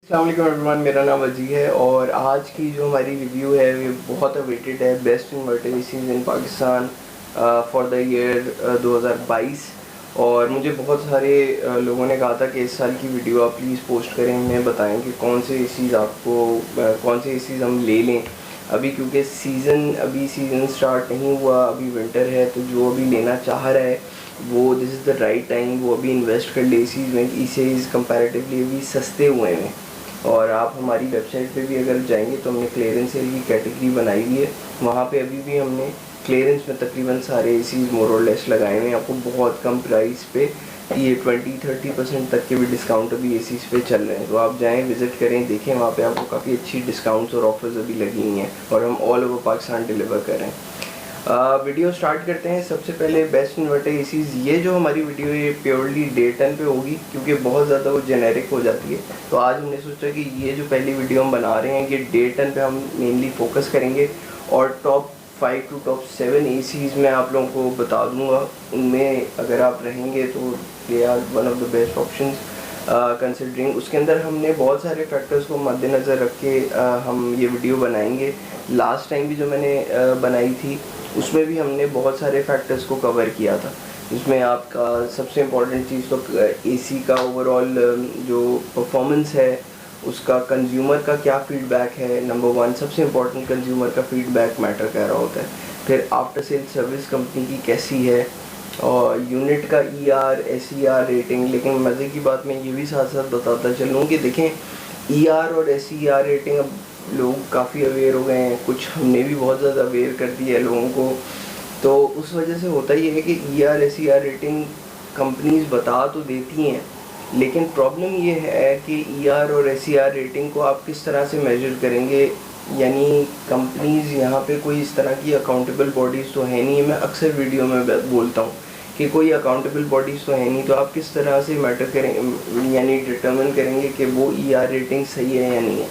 अस्सलाम वालेकुम एवरीवन, मेरा नाम अजी है और आज की जो हमारी रिव्यू है ये बहुत अवेटेड है। Best inverter ACs in Pakistan for the year 2022। और मुझे बहुत सारे लोगों ने कहा था कि इस साल की वीडियो आप प्लीज़ पोस्ट करें, हमें बताएं कि कौन से एसीज आपको कौन से एसीज हम ले लें अभी, क्योंकि सीज़न स्टार्ट नहीं हुआ, अभी विंटर है। तो जो अभी लेना चाह रहा है वो this is the right time, वो अभी इन्वेस्ट कर ले एसीज में। एसीज कंपैरेटिवली अभी सस्ते हुए हैं। और आप हमारी वेबसाइट पे भी अगर जाएंगे तो हमने क्लियरेंस सेल की कैटेगरी बनाई हुई है, वहाँ पे अभी भी हमने क्लियरेंस में तकरीबन सारे एसीज मोर और लेस लगाए हुए हैं आपको बहुत कम प्राइस पे। ये 20-30% तक के भी डिस्काउंट अभी एसीज पे चल रहे हैं। तो आप जाएं, विज़िट करें, देखें, वहाँ पे आपको काफ़ी अच्छी डिस्काउंट्स और ऑफर्स अभी लगी हुई हैं और हम ऑल ओवर पाकिस्तान डिलीवर कर रहे हैं। वीडियो स्टार्ट करते हैं। सबसे पहले बेस्ट इन्वर्टर एसीज, ये जो हमारी वीडियो है ये प्योरली डे 10 पे होगी क्योंकि बहुत ज़्यादा वो जेनेरिक हो जाती है। तो आज हमने सोचा कि ये जो पहली वीडियो हम बना रहे हैं ये डे 10 पे हम मेनली फोकस करेंगे और टॉप 5 टू टॉप 7 एसीज मैं आप लोगों को बता दूंगा। उनमें अगर आप रहेंगे तो they are one of the best option considering. उसके अंदर हमने बहुत सारे फैक्टर्स को मद्देनज़र रख के हम ये वीडियो बनाएंगे। लास्ट टाइम भी जो मैंने बनाई थी उसमें भी हमने बहुत सारे फैक्टर्स को कवर किया था। इसमें आपका सबसे इम्पॉर्टेंट चीज़ तो एसी का ओवरऑल जो परफॉर्मेंस है, उसका कंज्यूमर का क्या फीडबैक है। नंबर 1 सबसे इम्पॉर्टेंट कंज्यूमर का फीडबैक मैटर कर रहा होता है। फिर आफ्टर सेल सर्विस कंपनी की कैसी है और यूनिट का ER SER रेटिंग। लेकिन मज़े की बात मैं ये भी साथ साथ बताता चलूँ कि देखें ER और SER रेटिंग अब लोग काफ़ी अवेयर हो गए हैं, कुछ हमने भी बहुत ज़्यादा अवेयर कर दिया है लोगों को। तो उस वजह से होता ही है कि ER SER रेटिंग कंपनीज बता तो देती हैं, लेकिन प्रॉब्लम ये है कि ER और SER रेटिंग को आप किस तरह से मेजर करेंगे। यानी कंपनीज यहाँ पे कोई इस तरह की अकाउंटेबल बॉडीज़ तो है नहीं। मैं अक्सर वीडियो में बोलता हूँ कि कोई अकाउंटेबल बॉडीज़ तो है नहीं, तो आप किस तरह से मैटर करेंगे, यानी डिटर्मिन करेंगे कि वो ER रेटिंग सही है या नहीं है।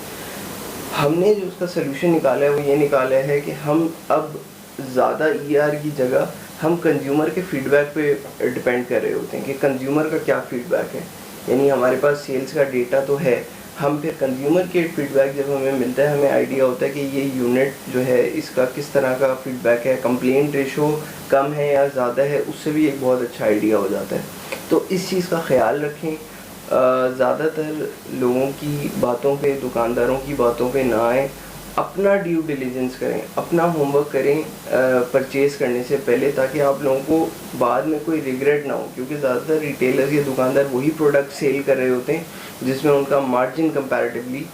हमने जो उसका सलूशन निकाला है वो ये निकाला है कि हम अब ज़्यादा ER की जगह हम कंज्यूमर के फीडबैक पे डिपेंड कर रहे होते हैं कि कंज्यूमर का क्या फीडबैक है। यानी हमारे पास सेल्स का डेटा तो है, हम फिर कंज्यूमर के फीडबैक जब हमें मिलता है हमें आइडिया होता है कि ये यूनिट जो है इसका किस तरह का फीडबैक है, कंप्लेंट रेशो कम है या ज़्यादा है, उससे भी एक बहुत अच्छा आइडिया हो जाता है। तो इस चीज़ का ख्याल रखें, ज़्यादातर लोगों की बातों पे, दुकानदारों की बातों पे ना आए, अपना ड्यू डिलीजेंस करें, अपना होमवर्क करें परचेज़ करने से पहले, ताकि आप लोगों को बाद में कोई रिग्रेट ना हो। क्योंकि ज़्यादातर रिटेलर्स या दुकानदार वही प्रोडक्ट सेल कर रहे होते हैं जिसमें उनका मार्जिन कंपैरेटिवली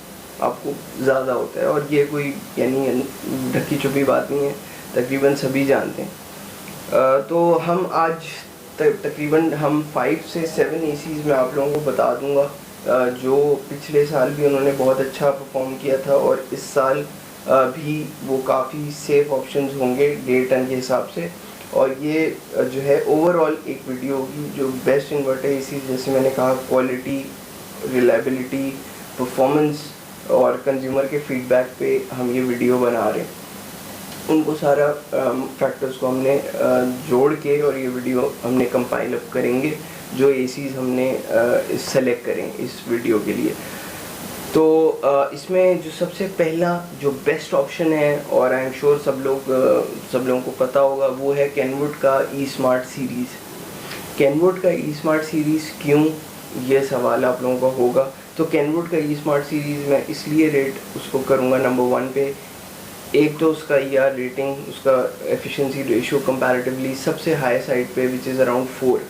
आपको ज़्यादा होता है, और ये कोई यानी ढकी छुपी बात नहीं है, तकरीबन सभी जानते हैं। तो हम आज तकरीबन हम 5 से 7 एसीज में आप लोगों को बता दूंगा जो पिछले साल भी उन्होंने बहुत अच्छा परफॉर्म किया था और इस साल भी वो काफ़ी सेफ ऑप्शंस होंगे डे 10 के हिसाब से। और ये जो है ओवरऑल एक वीडियो होगी जो बेस्ट इन्वर्टर एसीज, जैसे मैंने कहा, क्वालिटी, रिलायबिलिटी, परफॉर्मेंस और कंज्यूमर के फीडबैक पे हम ये वीडियो बना रहे हैं। उनको सारा फैक्टर्स को हमने जोड़ के और ये वीडियो हमने कंपाइल अप करेंगे जो एसीज हमने सेलेक्ट करें इस वीडियो के लिए। तो इसमें जो सबसे पहला जो बेस्ट ऑप्शन है, और आई एम श्योर सब लोगों को पता होगा, वो है कैनवुड का ई स्मार्ट सीरीज़। कैनवुड का ई स्मार्ट सीरीज़ क्यों, ये सवाल आप लोगों का होगा। तो कैनवुड का ई स्मार्ट सीरीज़ मैं इसलिए रेट उसको करूँगा नंबर 1 पे। एक तो उसका ER रेटिंग, उसका एफिशिएंसी रेशियो कंपैरेटिवली सबसे हाई साइड पे, विच इज़ अराउंड 4।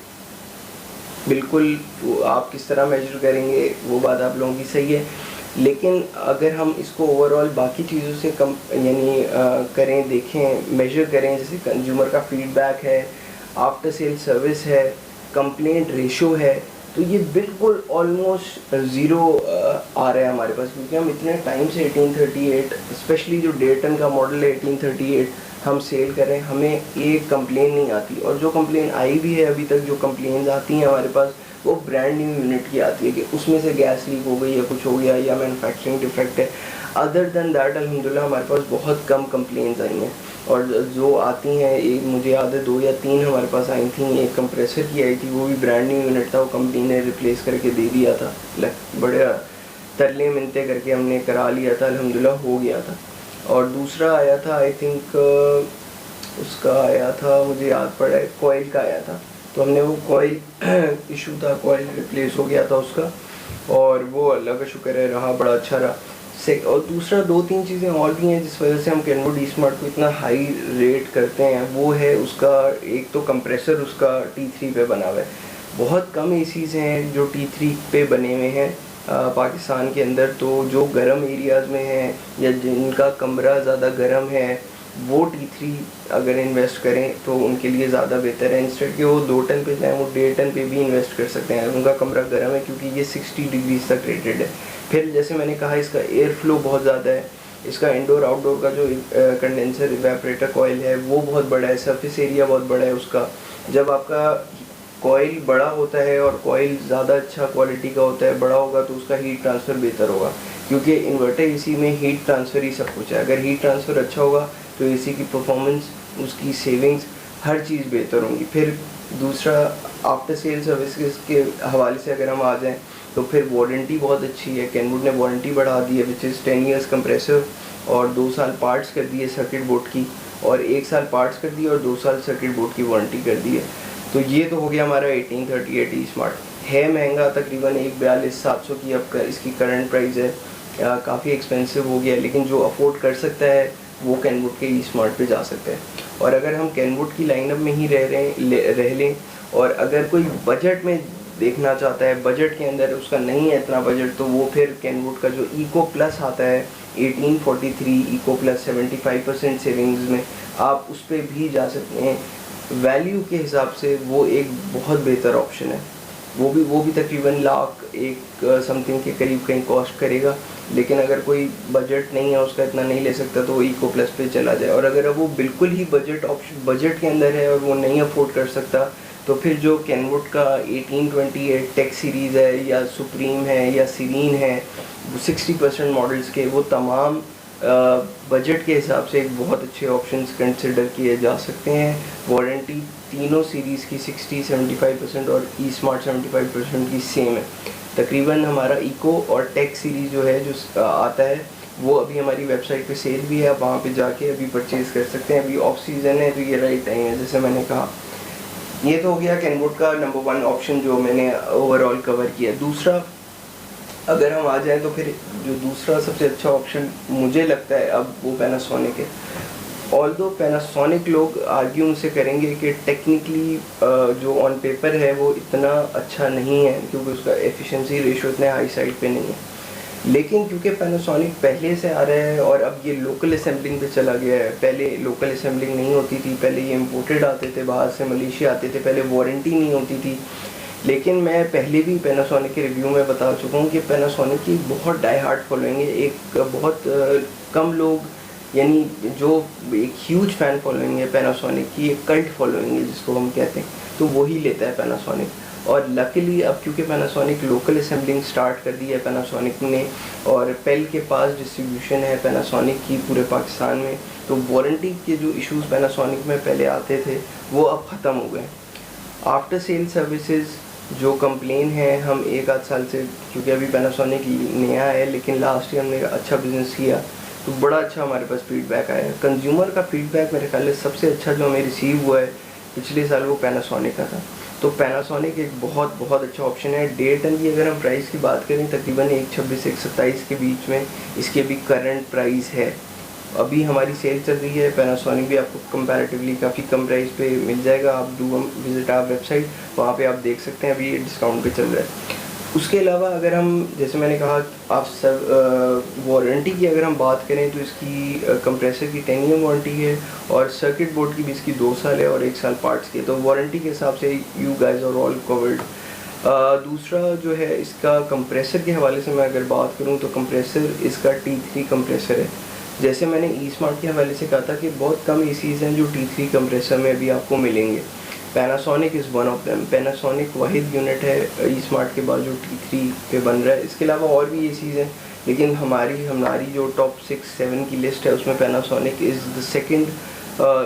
बिल्कुल आप किस तरह मेजर करेंगे वो बात आप लोगों की सही है, लेकिन अगर हम इसको ओवरऑल बाकी चीज़ों से कम यानी करें, देखें, मेजर करें, जैसे कंज्यूमर का फीडबैक है, आफ्टर सेल सर्विस है, कंप्लेंट रेशियो है, तो ये बिल्कुल ऑलमोस्ट ज़ीरो आ रहा है हमारे पास। क्योंकि हम इतने टाइम से 1838, स्पेशली जो डे 10 का मॉडल है 1838 हम सेल कर रहे हैं, हमें एक कंप्लेन नहीं आती। और जो कंप्लेन आई भी है अभी तक, जो कंप्लेन आती हैं हमारे पास, वो ब्रांड न्यू यूनिट की आती है कि उसमें से गैस लीक हो गई या कुछ हो गया या मैन्युफैक्चरिंग डिफेक्ट है। अदर दैन दैट अल्हम्दुलिल्लाह हमारे पास बहुत कम कंप्लेंट्स आई हैं, और जो आती हैं, एक मुझे याद है 2 या 3 हमारे पास आई थी। एक कंप्रेसर की आई थी, वो भी ब्रांड न्यू यूनिट था, वो कंपनी ने रिप्लेस करके दे दिया था। बड़ा तरले मिन्नतें करके हमने करा लिया था, अल्हम्दुलिल्लाह हो गया था। और दूसरा आया था आई थिंक उसका आया था, मुझे याद पड़ा है, कॉइल का आया था। तो हमने वो कॉइल इशू था, कॉइल रिप्लेस हो गया था उसका, और वो अल्लाह का शुक्र है रहा, बड़ा अच्छा रहा। और दूसरा 2-3 चीज़ें और भी हैं जिस वजह से हम कैनवुड ई-स्मार्ट को इतना हाई रेट करते हैं। वो है उसका एक तो कंप्रेसर उसका T3 पे बना हुआ है। बहुत कम एसीज़ हैं जो T3 पे बने हुए हैं पाकिस्तान के अंदर। तो जो गर्म एरियाज़ में हैं या जिनका कमरा ज़्यादा गर्म है, वो T3 अगर इन्वेस्ट करें तो उनके लिए ज़्यादा बेहतर है। इंस्टेड कि वो 2 टन पे जाएँ, वो 1.5 टन पे भी इन्वेस्ट कर सकते हैं। उनका कमरा गर्म है क्योंकि ये 60 डिग्रीज तक रेटेड है। फिर जैसे मैंने कहा, इसका एयर फ्लो बहुत ज़्यादा है। इसका इंडोर आउटडोर का जो कंडेंसर इवेपोरेटर कॉइल है वो बहुत बड़ा है, सरफेस एरिया बहुत बड़ा है उसका। जब आपका कॉइल बड़ा होता है और कॉइल ज़्यादा अच्छा क्वालिटी का होता है, बड़ा होगा, तो उसका हीट ट्रांसफ़र बेहतर होगा, क्योंकि इन्वर्टर एसी में हीट ट्रांसफ़र ही सब कुछ है। अगर हीट ट्रांसफ़र अच्छा होगा तो एसी की परफॉर्मेंस, उसकी सेविंग्स, हर चीज़ बेहतर होंगी। फिर दूसरा, आफ्टर सेल सर्विसेज के हवाले से अगर हम आ जाएँ तो फिर वारंटी बहुत अच्छी है। कैनवुड ने वारंटी बढ़ा दी है, विच इज़ 10 ईयर्स कंप्रेसर, और 2 साल पार्ट्स कर दिए सर्किट बोर्ड की, और 1 साल पार्ट्स कर दिए और 2 साल सर्किट बोर्ड की वारंटी कर दी है। तो ये तो हो गया हमारा 1838 ई-स्मार्ट। है महंगा, तकरीबन 1,42,700 की अब इसकी करंट प्राइस है। काफ़ी एक्सपेंसिव हो गया, लेकिन जो अफोर्ड कर सकता है वो कैनवुड के ई-स्मार्ट पे जा सकता है। और अगर हम कैनवुड की लाइनअप में ही रह लें, और अगर कोई बजट में देखना चाहता है, बजट के अंदर उसका नहीं है इतना बजट, तो वो फिर कैनवुड का जो इको प्लस आता है 1843 इको प्लस 75% सेविंग्स में, आप उस पर भी जा सकते हैं। वैल्यू के हिसाब से वो एक बहुत बेहतर ऑप्शन है। वो भी तकरीबन लाख एक समथिंग के करीब कहीं कॉस्ट करेगा। लेकिन अगर कोई बजट नहीं है, उसका इतना नहीं ले सकता, तो वो इको प्लस पे चला जाए। और अगर वो बिल्कुल ही बजट के अंदर है और वो नहीं अफोर्ड कर सकता, तो फिर जो कैनवुड का 1828 टेक सीरीज़ है, या सुप्रीम है, या सीरीन है, 60% मॉडल्स के, वो तमाम बजट के हिसाब से एक बहुत अच्छे ऑप्शंस कंसिडर किए जा सकते हैं। वारंटी तीनों सीरीज़ की 60-75% और ई-स्मार्ट 75% की सेम है। तकरीबन हमारा इको और टेक सीरीज़ जो है, जो आता है, वो अभी हमारी वेबसाइट पे सेल भी है। आप वहाँ पे जाके अभी परचेज़ कर सकते हैं। अभी ऑफ सीज़न है तो ये राइट टाइम है, जैसे मैंने कहा। ये तो हो गया कैनवुड का नंबर 1 ऑप्शन जो मैंने ओवरऑल कवर किया। दूसरा, अगर हम आ जाएं तो फिर जो दूसरा सबसे अच्छा ऑप्शन मुझे लगता है अब, वो पैनासोनिक है। ऑल्दो पैनासोनिक लोग आर्ग्यू उनसे करेंगे कि टेक्निकली जो ऑन पेपर है वो इतना अच्छा नहीं है, क्योंकि उसका एफिशिएंसी रेशो इतने हाई साइड पे नहीं है। लेकिन क्योंकि पैनासोनिक पहले से आ रहा है और अब ये लोकल असेंबलिंग पे चला गया है। पहले लोकल असेंबलिंग नहीं होती थी, पहले ये इम्पोर्टेड आते थे, बाहर से मलेशिया आते थे, पहले वारंटी नहीं होती थी। लेकिन मैं पहले भी पैनासोनिक के रिव्यू में बता चुका हूँ कि पैनासोनिक की बहुत डाई हार्ड फॉलोइंग है। एक बहुत कम लोग, यानी जो एक ह्यूज फ़ैन फॉलोइंग है पैनासोनिक की, एक कल्ट फॉलोइंग है जिसको हम कहते हैं, तो वही लेता है पैनासोनिक। और लकीली अब क्योंकि पैनासोनिक लोकल असेंबलिंग स्टार्ट कर दी है पैनासोनिक ने, और पेल के पास डिस्ट्रीब्यूशन है पैनासोनिक की पूरे पाकिस्तान में, तो वारंटी के जो इश्यूज़ पैनासोनिक में पहले आते थे वो अब ख़त्म हो गए। आफ्टर सेल सर्विसेज जो कंप्लेन है, हम 1 आध साल से, क्योंकि अभी पैनासोनिक नया है, लेकिन लास्ट ईयर हमने अच्छा बिजनेस किया तो बड़ा अच्छा हमारे पास फीडबैक आया। कंज्यूमर का फीडबैक मेरे ख्याल से सबसे अच्छा जो हमें रिसीव हुआ है पिछले साल, वो पैनासोनिक का था। तो पैनासोनिक एक बहुत बहुत अच्छा ऑप्शन है। 1.5 टन की अगर हम प्राइस की बात करें, तकरीबन 126 से 127 के बीच में इसकी अभी करंट प्राइस है। अभी हमारी सेल चल रही है। पैनासोनिक भी आपको कंपैरेटिवली काफ़ी कम प्राइस पे मिल जाएगा। आप डू विजिट आवर वेबसाइट, वहाँ पे आप देख सकते हैं, अभी ये डिस्काउंट पे चल रहा है। उसके अलावा अगर हम, जैसे मैंने कहा, आप सब वारंटी की अगर हम बात करें तो इसकी कंप्रेसर की 10 ईयर वारंटी है, और सर्किट बोर्ड की भी इसकी 2 साल है, और 1 साल पार्ट्स की। तो वारंटी के हिसाब से you guys are all covered. दूसरा जो है, इसका कंप्रेसर के हवाले से मैं अगर बात करूं तो कंप्रेसर इसका T3 कंप्रेसर है। जैसे मैंने ई-स्मार्ट के हवाले से कहा था कि बहुत कम एसीज़ हैं जो T3 कंप्रेसर में भी आपको मिलेंगे। Panasonic is one of them. Panasonic Wahid unit है ई-स्मार्ट के बाद जो T3 पे बन रहा है। इसके अलावा और भी एसीज़ हैं, लेकिन हमारी जो टॉप 6-7 की लिस्ट है उसमें Panasonic is the second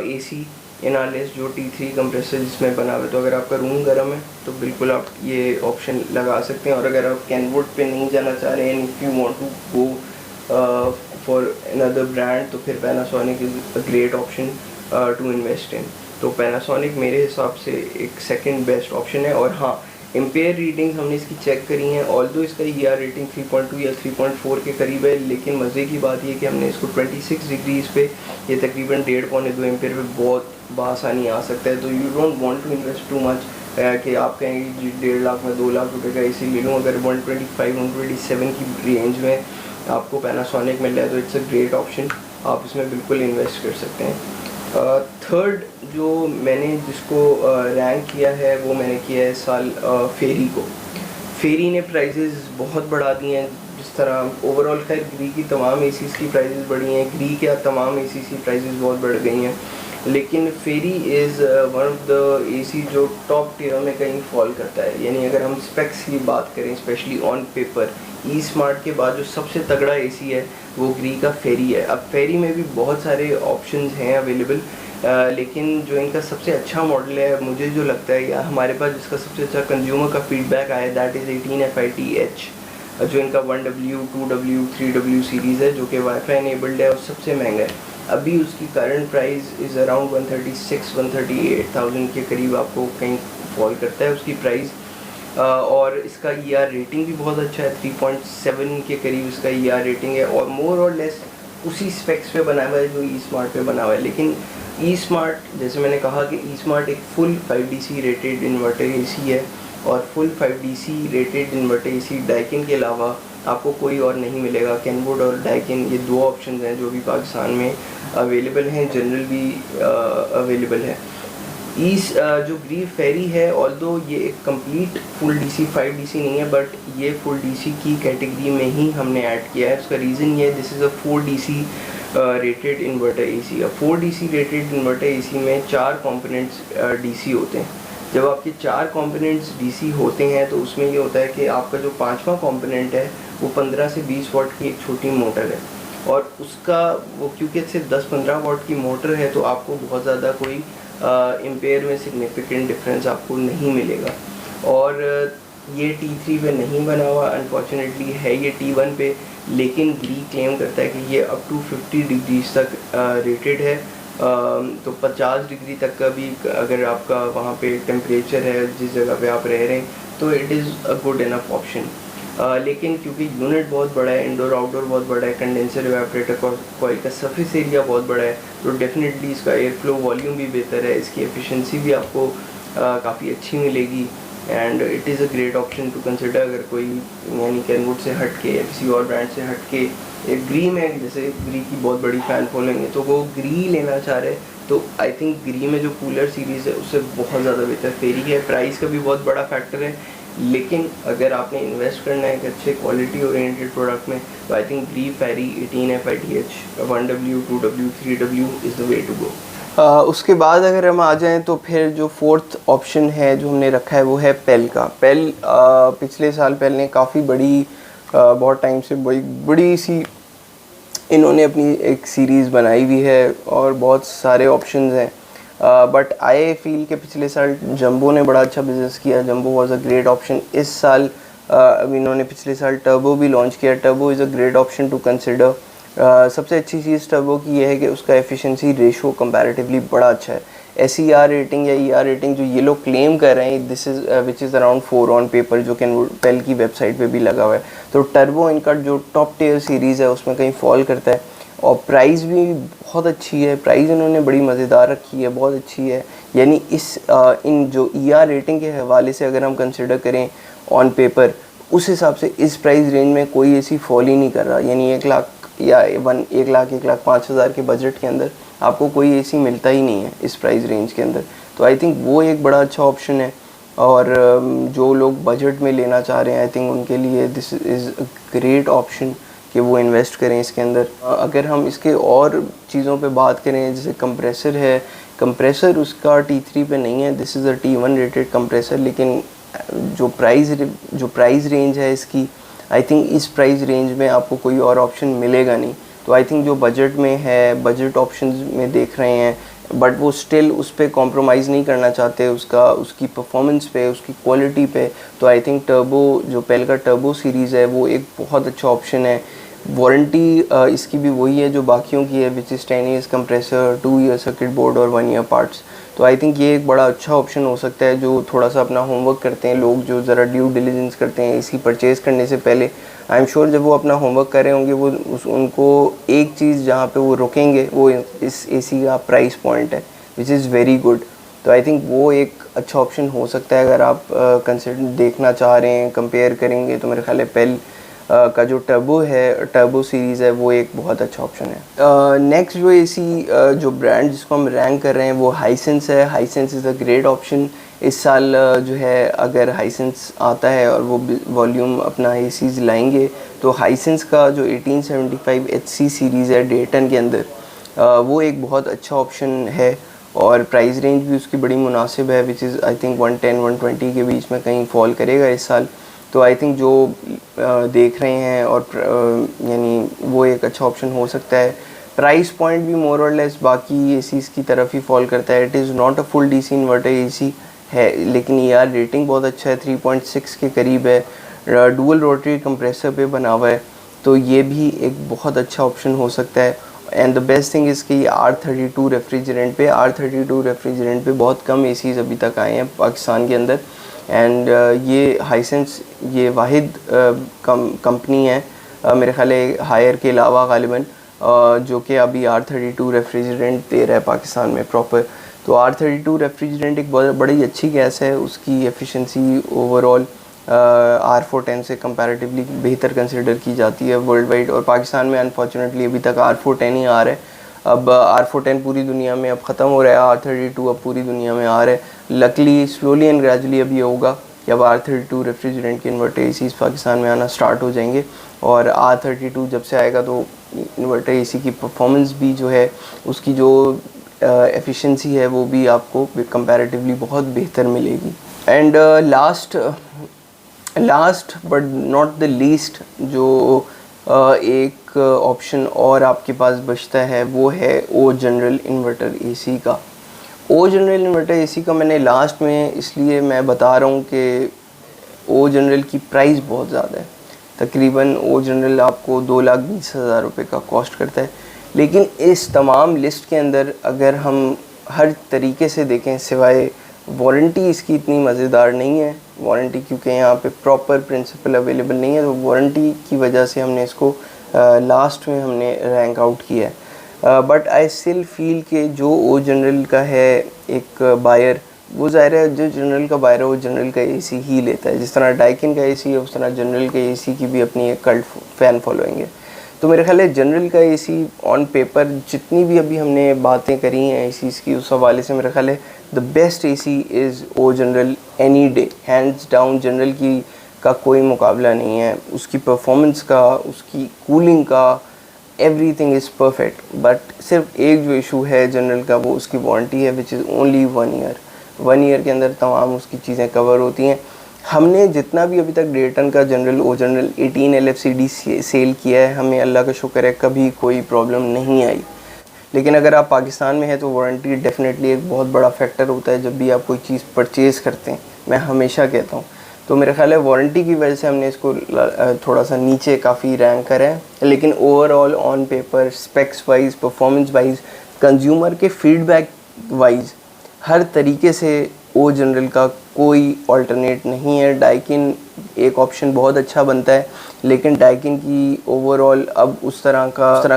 AC in our list जो T3 कंप्रेसर जिसमें बना हुआ है। तो अगर आपका रूम गर्म है तो बिल्कुल आप ये ऑप्शन लगा सकते हैं। और अगर आप कैनवुड पे नहीं जाना चाह रहे हैं, if you want to go for another brand, तो फिर Panasonic is a great option to invest in. तो पैनासोनिक मेरे हिसाब से एक सेकंड बेस्ट ऑप्शन है। और हाँ, एम्पेयर रीडिंग्स हमने इसकी चेक करी हैं, ऑल्दो इसका ER रेटिंग 3.2 या 3.4 के करीब है, लेकिन मज़े की बात ये कि हमने इसको 26 डिग्रीज़ पे ये तकरीबन 1.5-2 एम्पेयर पे बहुत बासानी आ सकता है। तो you don't want to invest too much कि आप कहेंगे जी 1.5 लाख में 2 लाख रुपए का AC ले लूँ। अगर 125-127 की रेंज में आपको पैनासोनिक मिल रहा है तो इट्स अ ग्रेट ऑप्शन, आप इसमें बिल्कुल इन्वेस्ट कर सकते हैं। थर्ड जो मैंने जिसको रैंक किया है वो मैंने किया है इस साल फेरी को। फेरी ने प्राइजेज़ बहुत बढ़ा दिए हैं। जिस तरह ओवरऑल खैर ग्री की तमाम एसीज़ की प्राइजेज़ बढ़ी हैं, ग्री के तमाम एसीज़ की प्राइजेज़ बहुत बढ़ गई हैं, लेकिन ferry is one of the AC जो टॉप टियर में कहीं फॉल करता है। यानी अगर हम स्पेक्स की बात करें, specially on paper, E smart के बाद जो सबसे तगड़ा एसी है वो ग्री का फेरी है। अब फेरी में भी बहुत सारे ऑप्शंस हैं अवेलेबल, लेकिन जो इनका सबसे अच्छा मॉडल है मुझे जो लगता है, या हमारे पास जिसका सबसे अच्छा कंज्यूमर का फीडबैक आया, दैट इज़ 18FIT-H, जो इनका 1W 2W 3W सीरीज़ है, जो कि वाईफाई इनेबल्ड है और सबसे महंगा है। अभी उसकी करंट प्राइस इज़ अराउंड 136-138,000 के करीब आपको कहीं फॉल करता है उसकी प्राइस। और इसका ER रेटिंग भी बहुत अच्छा है, 3.7 के करीब इसका ER रेटिंग है, और मोर और लेस उसी स्पेक्स पे बना हुआ है जो ई स्मार्ट पे बना हुआ है। लेकिन ई स्मार्ट, जैसे मैंने कहा कि ई स्मार्ट एक full 5DC rated inverter AC है, और full 5DC rated inverter AC Daikin के अलावा आपको कोई और नहीं मिलेगा। कैनवुड और डाइकिन ये दो ऑप्शन हैं जो भी पाकिस्तान में अवेलेबल हैं, जनरल भी अवेलेबल है। इस जो ग्री फेरी है, ऑल्दो ये एक कंप्लीट फुल DC 5DC नहीं है, बट ये फुल DC की कैटेगरी में ही हमने ऐड किया है। उसका रीज़न ये है, this is a 4DC rated inverter AC। अब 4DC रेटेड इन्वर्टर AC में 4 कंपोनेंट्स DC होते हैं। जब आपके 4 कंपोनेंट्स DC होते हैं तो उसमें ये होता है कि आपका जो 5वां कंपोनेंट है वो 15 से 20 वाट की एक छोटी मोटर है, और उसका वो क्योंकि सिर्फ 10-15 वाट की मोटर है तो आपको बहुत ज़्यादा कोई एम्पेयर में सिग्निफिकेंट डिफरेंस आपको नहीं मिलेगा। और ये T3 पे नहीं बना हुआ अनफॉर्चुनेटली, है ये T1 पे, लेकिन ग्री क्लेम करता है कि ये अप टू 50 डिग्रीज तक रेटेड है। तो 50 डिग्री तक का भी अगर आपका वहाँ पे टेम्परेचर है जिस जगह पे आप रह रहे हैं, तो it is a good enough option. लेकिन क्योंकि यूनिट बहुत बड़ा है, इंडोर आउटडोर बहुत बड़ा है, कंडेंसर इवेपोरेटर कॉइल का सरफेस एरिया बहुत बड़ा है, तो डेफिनेटली इसका एयर फ्लो वॉल्यूम भी बेहतर है, इसकी एफिशिएंसी भी आपको काफ़ी अच्छी मिलेगी, and it is a great option to consider. अगर कोई यानी कैनवुड से हट के या किसी और ब्रांड से हट के एक ग्री में, जैसे ग्री की बहुत बड़ी फ़ैन फॉलोइंग है, तो वो ग्री लेना चाह रहे हैं, तो आई थिंक ग्री में जो कूलर सीरीज़ है उससे बहुत ज़्यादा बेहतर फेरी है। प्राइस का भी बहुत बड़ा फैक्टर है, लेकिन अगर आपने इन्वेस्ट करना है एक अच्छे क्वालिटी ओरिएंटेड प्रोडक्ट में, तो I think Gree Fairy 18FIT-H 1W 2W 3W is the way to go. उसके बाद अगर हम आ जाएं तो फिर जो फोर्थ ऑप्शन है जो हमने रखा है वो है पेल का। पेल पिछले साल पेल ने काफ़ी बड़ी बहुत टाइम से बड़ी सी इन्होंने अपनी एक सीरीज़ बनाई हुई है और बहुत सारे ऑप्शंस हैं, बट आई फील कि पिछले साल जंबो ने बड़ा अच्छा बिज़नेस किया। Jumbo was a great option. इस साल अब इन्होंने पिछले साल टर्बो भी लॉन्च किया। Turbo is a great option to consider. सबसे अच्छी चीज़ टर्बो की यह है कि उसका एफिशिएंसी रेशो कंपैरेटिवली बड़ा अच्छा है। SER रेटिंग या ER रेटिंग जो ये लोग क्लेम कर रहे हैं, this is which is around 4 on paper, जो कैनवुड पेल की वेबसाइट पे भी लगा हुआ है। तो टर्बो इनका जो टॉप टियर सीरीज़ है उसमें कहीं फॉल करता है, और प्राइस भी बहुत अच्छी है। प्राइस इन्होंने बड़ी मज़ेदार रखी है, बहुत अच्छी है। यानी इस इन जो ER रेटिंग के हवाले से अगर हम कंसिडर करें ऑन पेपर, उस हिसाब से इस प्राइस रेंज में कोई ऐसी फॉल ही नहीं कर रहा। यानी 1 लाख या 1,05,000 के बजट के अंदर आपको कोई AC मिलता ही नहीं है इस प्राइस रेंज के अंदर। तो आई थिंक वो एक बड़ा अच्छा ऑप्शन है, और जो लोग बजट में लेना चाह रहे हैं आई थिंक उनके लिए this is a great option कि वो इन्वेस्ट करें इसके अंदर। अगर हम इसके और चीज़ों पे बात करें, जैसे कंप्रेसर है, कंप्रेसर उसका T3 पे नहीं है, this is a T1 rated compressor, लेकिन जो प्राइस रेंज है इसकी, आई थिंक इस प्राइस रेंज में आपको कोई और ऑप्शन मिलेगा नहीं। तो आई थिंक जो बजट में है, बजट ऑप्शंस में देख रहे हैं, बट वो स्टिल उस पर कॉम्प्रोमाइज़ नहीं करना चाहते उसकी परफॉर्मेंस पे, उसकी क्वालिटी पे। तो आई थिंक टर्बो, जो पेल का टर्बो सीरीज़ है, वो एक बहुत अच्छा ऑप्शन है। वारंटी इसकी भी वही है जो बाकियों की है, which is 10 years compressor, 2 year circuit board और 1 ईयर पार्ट्स। तो आई थिंक ये एक बड़ा अच्छा ऑप्शन हो सकता है जो थोड़ा सा अपना होमवर्क करते हैं लोग, जो ज़रा ड्यू डिलिजेंस करते हैं एसी परचेज़ करने से पहले। आई एम श्योर जब वो अपना होमवर्क कर रहे होंगे, वो उनको एक चीज़ जहाँ पे वो रुकेंगे वो इस एसी का प्राइस पॉइंट है, विच इज़ वेरी गुड। तो आई थिंक वो एक अच्छा ऑप्शन हो सकता है अगर आप कंसिडर देखना चाह रहे हैं, कंपेयर करेंगे तो मेरे ख्याल है पेल का जो टर्बो है, टर्बो सीरीज़ है, वो एक बहुत अच्छा ऑप्शन है। नेक्स्ट जो एसी जो ब्रांड जिसको हम रैंक कर रहे हैं वो हाइसेंस है। Hisense is a great option. इस साल जो है अगर हाइसेंस आता है और वो वॉल्यूम अपना एसीज़ लाएंगे तो हाइसेंस का जो 1875 HC सीरीज़ है डेटन के अंदर, वो एक बहुत अच्छा ऑप्शन है और प्राइस रेंज भी उसकी बड़ी मुनासिब है, विच इज़ आई थिंक 110-120 के बीच में कहीं फॉल करेगा इस साल। तो आई थिंक जो देख रहे हैं और यानी वो एक अच्छा ऑप्शन हो सकता है। प्राइस पॉइंट भी मोर और लेस बाकी एसीज़ की तरफ ही फॉल करता है। It is not a full DC inverter AC है, लेकिन यार रेटिंग बहुत अच्छा है, 3.6 के करीब है, डुअल रोटरी कंप्रेसर पे बना हुआ है। तो ये भी एक बहुत अच्छा ऑप्शन हो सकता है। And the best thing is कि R32 रेफ्रिजरेंट पे, R32 रेफ्रिजरेंट पे बहुत कम एसीज़ अभी तक आए हैं पाकिस्तान के अंदर। एंड ये हाइसेंस ये वाहिद कंपनी है मेरे ख्याल हायर के अलावा गालिबन जो कि अभी R32 रेफ्रिजरेंट दे रहा है पाकिस्तान में प्रॉपर। तो R32 रेफ्रिजरेंट एक बड़ी अच्छी गैस है, उसकी एफिशिएंसी ओवरऑल R410 से कंपैरेटिवली बेहतर कंसिडर की जाती है वर्ल्ड वाइड, और पाकिस्तान में अनफॉर्चुनेटली अभी तक R410 ही आ रहा है। अब R410 पूरी दुनिया में अब ख़त्म हो रहा है, R32 अब पूरी दुनिया में आ रहा है। लकली स्लोली एंड ग्रेजुअली अब ये होगा कि अब R32 रेफ्रिजरेंट के इन्वर्टर एसीज़ पाकिस्तान में आना स्टार्ट हो जाएंगे, और R32 जब से आएगा तो इन्वर्टर एसी की परफॉर्मेंस भी जो है, उसकी जो एफिशिएंसी है वो भी आपको कंपैरेटिवली बहुत बेहतर मिलेगी। And last but not the least जो एक ऑप्शन और आपके पास बचता है वो है ओ जनरल इन्वर्टर एसी का। ओ जनरल इन्वर्टर एसी का मैंने लास्ट में इसलिए मैं बता रहा हूँ कि ओ जनरल की प्राइस बहुत ज़्यादा है। तकरीबन ओ जनरल आपको 2,20,000 रुपये का कॉस्ट करता है। लेकिन इस तमाम लिस्ट के अंदर अगर हम हर तरीके से देखें, सिवाय वारंटी इसकी इतनी मज़ेदार नहीं है, वारंटी क्योंकि यहाँ पे प्रॉपर प्रिंसिपल अवेलेबल नहीं है, तो वारंटी की वजह से हमने इसको लास्ट में हमने रैंक आउट किया है। बट आई स्टिल फील कि जो ओ जनरल का है एक बायर, वो ज़ाहिर है जो जनरल का बायर है वो जनरल का एसी ही लेता है। जिस तरह डाइकिन का एसी है उस तरह जनरल के एसी की भी अपनी एक कल्ट फैन फॉलोइंग है। तो मेरे ख्याल है जनरल का एसी ऑन पेपर जितनी भी अभी हमने बातें करी हैं एसीज़ की, उस हवाले से मेरे ख्याल है the best AC is O General any day, hands down. General की का कोई मुकाबला नहीं है, उसकी परफॉर्मेंस का, उसकी कूलिंग का, एवरीथिंग इज़ परफेक्ट। बट सिर्फ एक जो इशू है जनरल का वो उसकी वारंटी है, which is only 1 year. 1 year के अंदर तमाम उसकी चीज़ें कवर होती हैं। हमने जितना भी अभी तक डेटन का General O General 18 LFCD sell किया है, हमें अल्लाह का शुक्र है कभी कोई प्रॉब्लम नहीं आई। लेकिन अगर आप पाकिस्तान में हैं तो वारंटी डेफिनेटली एक बहुत बड़ा फैक्टर होता है जब भी आप कोई चीज़ परचेज़ करते हैं, मैं हमेशा कहता हूँ। तो मेरा ख्याल है वारंटी की वजह से हमने इसको थोड़ा सा नीचे काफ़ी रैंक करा है। लेकिन overall on paper, specs wise, performance wise, consumer के फीडबैक वाइज, हर तरीके से ओ जनरल का कोई अल्टरनेट नहीं है। डाइकिन एक ऑप्शन बहुत अच्छा बनता है, लेकिन डाइकिन की ओवरऑल अब उस तरह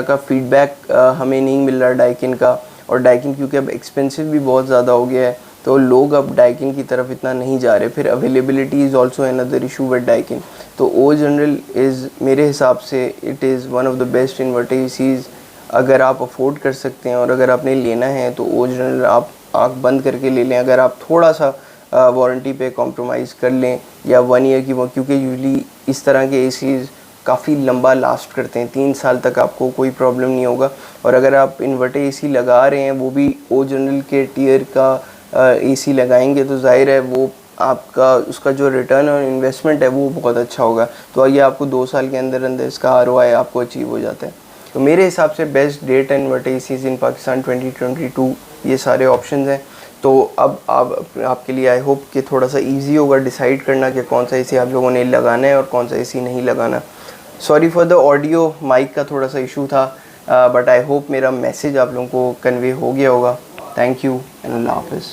का फीडबैक हमें नहीं मिल रहा डाइकिन का। और डाइकिन क्योंकि अब एक्सपेंसिव भी बहुत ज़्यादा हो गया है तो लोग अब डाइकिन की तरफ इतना नहीं जा रहे। फिर availability is also another issue with Daikin. तो ओ जनरल इज़ मेरे हिसाब से it is one of the best inverter ACs. अगर आप अफोर्ड कर सकते हैं और अगर आपने लेना है तो ओ जनरल आप आँख बंद करके ले लें। अगर आप थोड़ा सा वारंटी पे कॉम्प्रोमाइज़ कर लें या 1 ईयर की, क्योंकि यूजली इस तरह के एसीज़ काफ़ी लंबा लास्ट करते हैं, 3 साल तक आपको कोई प्रॉब्लम नहीं होगा। और अगर आप इन्वर्टर एसी लगा रहे हैं वो भी ओ जनरल के टियर का एसी लगाएंगे तो जाहिर है वो आपका उसका जो रिटर्न और इन्वेस्टमेंट है वो बहुत अच्छा होगा। तो ये आपको 2 साल के अंदर अंदर इसका ROI आपको अचीव हो जाता है। तो मेरे हिसाब से बेस्ट डेट इन्वर्टर एसीज़ इन पाकिस्तान 2022 ये सारे ऑप्शंस हैं। तो अब आपके लिए आई होप कि थोड़ा सा इजी होगा डिसाइड करना कि कौन सा एसी आप लोगों ने लगाना है और कौन सा एसी नहीं लगाना। Sorry for the audio, mic का थोड़ा सा इशू था, बट आई होप मेरा मैसेज आप लोगों को कन्वे हो गया होगा। थैंक यू एंड अल्लाह हाफ़िज़।